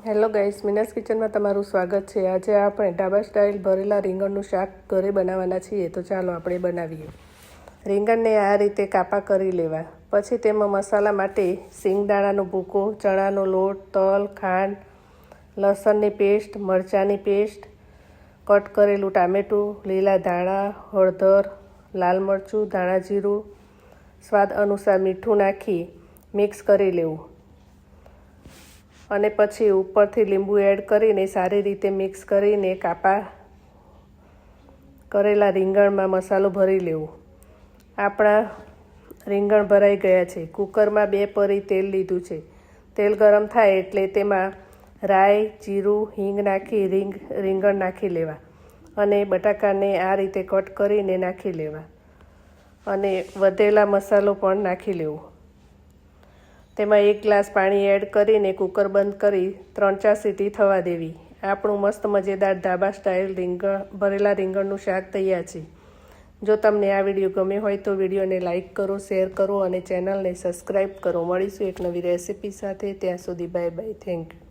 Hello guys, Meena's કિચનમાં તમારું સ્વાગત છે। આજે આપણે ઢાબા સ્ટાઇલ ભરેલા રીંગણનું શાક ઘરે બનાવવાના છીએ, તો ચાલો આપણે બનાવીએ। રીંગણને આ રીતે કાપા કરી લેવા। પછી તેમાં મસાલા માટે સિંગદાણાનો ભૂકો, ચણાનો લોટ, તલ, ખાંડ, લસણની પેસ્ટ, મરચાંની પેસ્ટ, કટ કરેલું ટામેટું, લીલા ધાણા, હળદર, લાલ મરચું, ધાણા જીરું, સ્વાદ અનુસાર મીઠું નાખી મિક્સ કરી લેવું અને પછી ઉપરથી લીંબુ એડ કરીને સારી રીતે મિક્સ કરીને કાપા કરેલા રીંગણમાં મસાલો ભરી લેવો। આપણા રીંગણ ભરાઈ ગયા છે। કુકરમાં 2 પરી તેલ લીધું છે। તેલ ગરમ થાય એટલે તેમાં રાઈ, જીરું, હિંગ નાખી રીંગણ નાખી લેવા અને બટાકાને આ રીતે કટ કરીને નાખી લેવા અને વધેલા મસાલો પણ નાખી લેવો। તેમાં 1 ગ્લાસ પાણી એડ કરીને કુકર બંધ કરી 3-4 સીટી થવા દેવી। આપણું મસ્ત મજેદાર ઢાબા સ્ટાઇલ ભરેલા રીંગણનું શાક તૈયાર છે। જો તમને આ વિડીયો ગમ્યો હોય તો વિડીયોને લાઇક કરો, શેર કરો અને ચેનલને સબસ્ક્રાઈબ કરો। મળીશું એક નવી રેસિપી સાથે। ત્યાં સુધી બાય બાય, થેન્ક યુ।